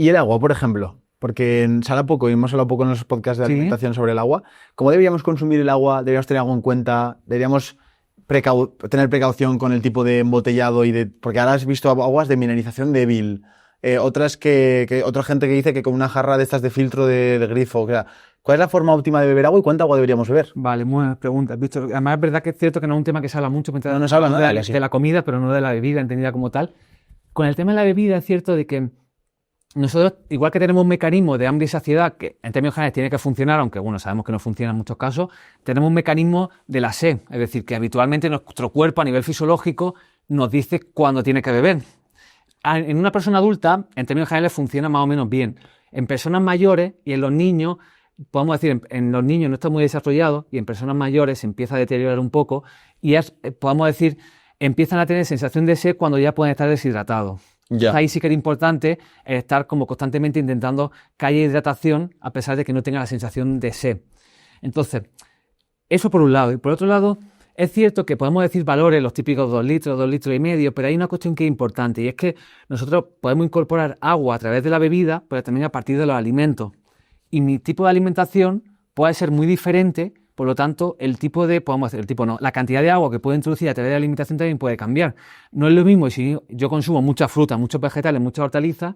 ¿Y el agua, por ejemplo? Porque se habla poco y hemos hablado poco en los podcasts de alimentación sobre el agua. ¿Cómo deberíamos consumir el agua? ¿Deberíamos tener algo en cuenta? ¿Deberíamos tener precaución con el tipo de embotellado? Porque ahora has visto aguas de mineralización débil. Otras otra gente que dice que con una jarra de estas de filtro de grifo. O sea, ¿cuál es la forma óptima de beber agua y cuánta agua deberíamos beber? Vale, muy buenas preguntas, Víctor. Además es verdad que es cierto que no es un tema que se habla mucho. No se habla nada de la comida, pero no de la bebida entendida como tal. Con el tema de la bebida es cierto de que nosotros, igual que tenemos un mecanismo de hambre y saciedad que en términos generales tiene que funcionar, aunque bueno, sabemos que no funciona en muchos casos, tenemos un mecanismo de la sed, es decir, que habitualmente nuestro cuerpo a nivel fisiológico nos dice cuándo tiene que beber. En una persona adulta, en términos generales, funciona más o menos bien. En personas mayores y en los niños, podemos decir, en los niños no está muy desarrollado y en personas mayores se empieza a deteriorar un poco y podemos decir, empiezan a tener sensación de sed cuando ya pueden estar deshidratados. Ya. Ahí sí que era importante estar como constantemente intentando que haya hidratación a pesar de que no tenga la sensación de sed. Entonces, eso por un lado. Y por otro lado, es cierto que podemos decir valores, los típicos 2 litros, 2 litros y medio, pero hay una cuestión que es importante y es que nosotros podemos incorporar agua a través de la bebida, pero también a partir de los alimentos. Y mi tipo de alimentación puede ser muy diferente. Por lo tanto, la cantidad de agua que puedo introducir a través de la alimentación también puede cambiar. No es lo mismo si yo consumo mucha fruta, muchos vegetales, muchas hortalizas,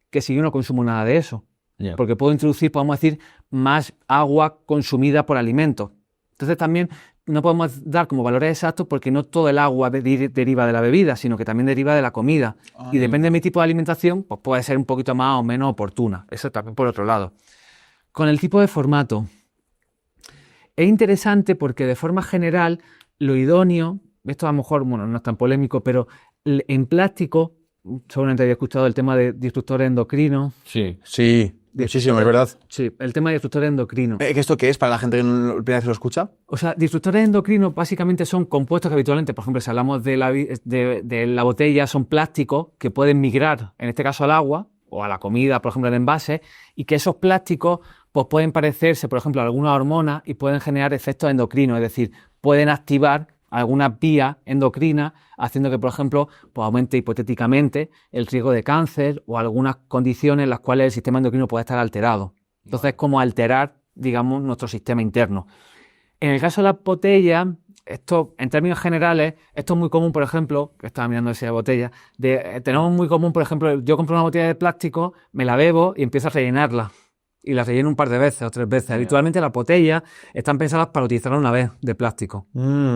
que si yo no consumo nada de eso. Yeah. Porque puedo introducir, podemos decir, más agua consumida por alimentos. Entonces también no podemos dar como valores exactos porque no todo el agua deriva de la bebida, sino que también deriva de la comida. Y depende de mi tipo de alimentación, pues puede ser un poquito más o menos oportuna. Eso también por otro lado. Con el tipo de formato. Es interesante porque de forma general lo idóneo, esto a lo mejor no es tan polémico, pero en plástico, seguramente había escuchado el tema de disruptores endocrinos. Sí, muchísimo, es verdad. Sí, el tema de disruptores endocrinos. ¿Esto qué es para la gente que no primera vez lo escucha? O sea, disruptores endocrinos básicamente son compuestos que habitualmente, por ejemplo, si hablamos de la botella, son plásticos que pueden migrar, en este caso al agua o a la comida, por ejemplo, en envase, y que esos plásticos pues pueden parecerse, por ejemplo, a algunas hormonas y pueden generar efectos endocrinos, es decir, pueden activar algunas vías endocrinas, haciendo que, por ejemplo, pues aumente hipotéticamente el riesgo de cáncer o algunas condiciones en las cuales el sistema endocrino puede estar alterado. Entonces, es como alterar, digamos, nuestro sistema interno. En el caso de las botellas, esto, en términos generales, esto es muy común, por ejemplo, que estaba mirando esa botella, tenemos muy común, por ejemplo, yo compro una botella de plástico, me la bebo y empiezo a rellenarla. Y las relleno un par de veces o 3 veces. Habitualmente las botellas están pensadas para utilizarlas una vez de plástico.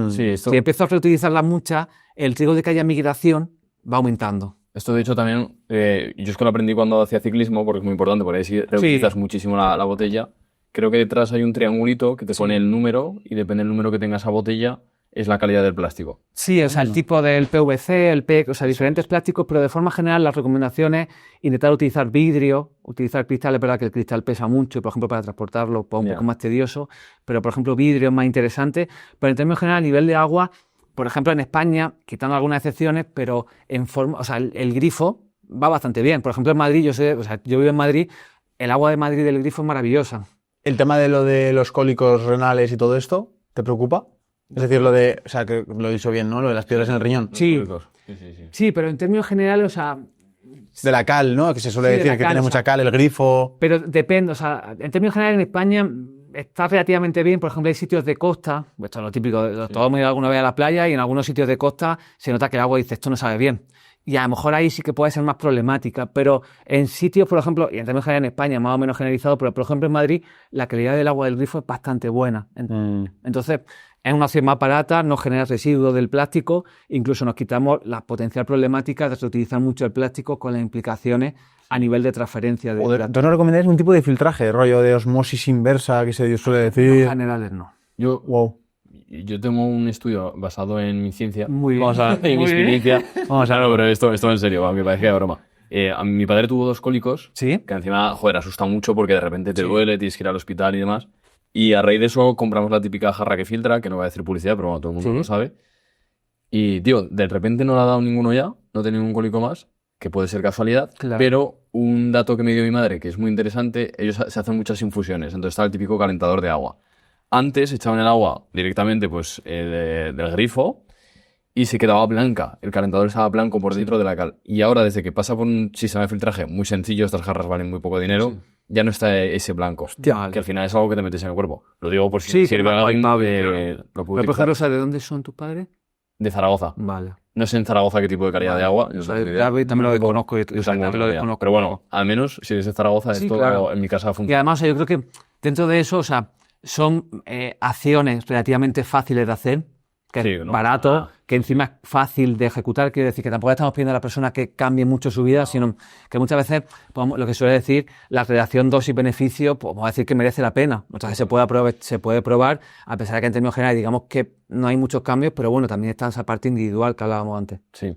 Sí, esto... Si empiezo a reutilizarlas muchas, el riesgo de que haya migración va aumentando. Esto, de hecho, también, yo es que lo aprendí cuando hacía ciclismo, porque es muy importante, porque ahí sí reutilizas muchísimo la botella. Creo que detrás hay un triangulito que te pone el número, y depende del número que tenga esa botella, es la calidad del plástico. Sí, o sea, el tipo del PVC, el PET, o sea, diferentes plásticos, pero de forma general las recomendaciones intentar utilizar vidrio, utilizar cristal. Es verdad que el cristal pesa mucho y, por ejemplo, para transportarlo pues, un poco más tedioso, pero, por ejemplo, vidrio es más interesante. Pero en términos generales, a nivel de agua, por ejemplo, en España, quitando algunas excepciones, pero en forma, o sea, el grifo va bastante bien. Por ejemplo, en Madrid, yo vivo en Madrid, el agua de Madrid del grifo es maravillosa. ¿El tema de lo de los cólicos renales y todo esto te preocupa? Es decir, o sea, que lo he dicho bien, ¿no? Lo de las piedras en el riñón. Sí, pero en términos generales, o sea... De la cal, ¿no? Que se suele decir que tiene mucha cal, el grifo... Pero depende, o sea, en términos generales en España está relativamente bien. Por ejemplo, hay sitios de costa, esto es lo típico, todos hemos ido alguna vez a la playa y en algunos sitios de costa se nota que el agua dice, esto no sabe bien. Y a lo mejor ahí sí que puede ser más problemática, pero en sitios, por ejemplo, y en términos generales en España, más o menos generalizado, pero por ejemplo en Madrid, la calidad del agua del grifo es bastante buena. Entonces, es una opción más barata, no genera residuos del plástico, incluso nos quitamos la potencial problemática de reutilizar mucho el plástico con las implicaciones a nivel de transferencia. ¿Tú no recomendáis un tipo de filtraje, rollo de osmosis inversa, que se suele decir? En generales no. Yo tengo un estudio basado en mi ciencia. Muy bien. En mi experiencia. Vamos a ver, pero esto en serio, aunque parezca de broma. Mi padre tuvo 2 cólicos. ¿Sí? Que encima, asusta mucho porque de repente te duele, tienes que ir al hospital y demás. Y a raíz de eso compramos la típica jarra que filtra, que no voy a decir publicidad, pero bueno, todo el mundo lo sabe. Y, tío, de repente no le ha dado ninguno ya, no tiene ningún cólico más, que puede ser casualidad, pero un dato que me dio mi madre, que es muy interesante, ellos se hacen muchas infusiones, entonces está el típico calentador de agua. Antes echaban el agua directamente pues, del grifo y se quedaba blanca. El calentador estaba blanco por dentro de la cal. Y ahora, desde que pasa por un sistema de filtraje muy sencillo, estas jarras valen muy poco dinero, ya no está ese blanco. Hostia, que al final es algo que te metes en el cuerpo. Lo digo por si sirve a alguien lo puede por ejemplo, ¿de dónde son tus padres? De Zaragoza. Vale. No sé en Zaragoza qué tipo de calidad de agua. También lo conozco. Pero bueno, al menos si eres de Zaragoza, esto claro. En mi casa funciona. Y además yo creo que dentro de eso, o sea, son acciones relativamente fáciles de hacer, que es barato, que encima es fácil de ejecutar. Quiero decir que tampoco estamos pidiendo a la persona que cambie mucho su vida, sino que muchas veces, lo que suele decir, la relación dosis-beneficio, pues vamos a decir que merece la pena. Entonces se puede probar, a pesar de que en términos generales digamos que no hay muchos cambios, pero bueno, también está esa parte individual que hablábamos antes. Sí.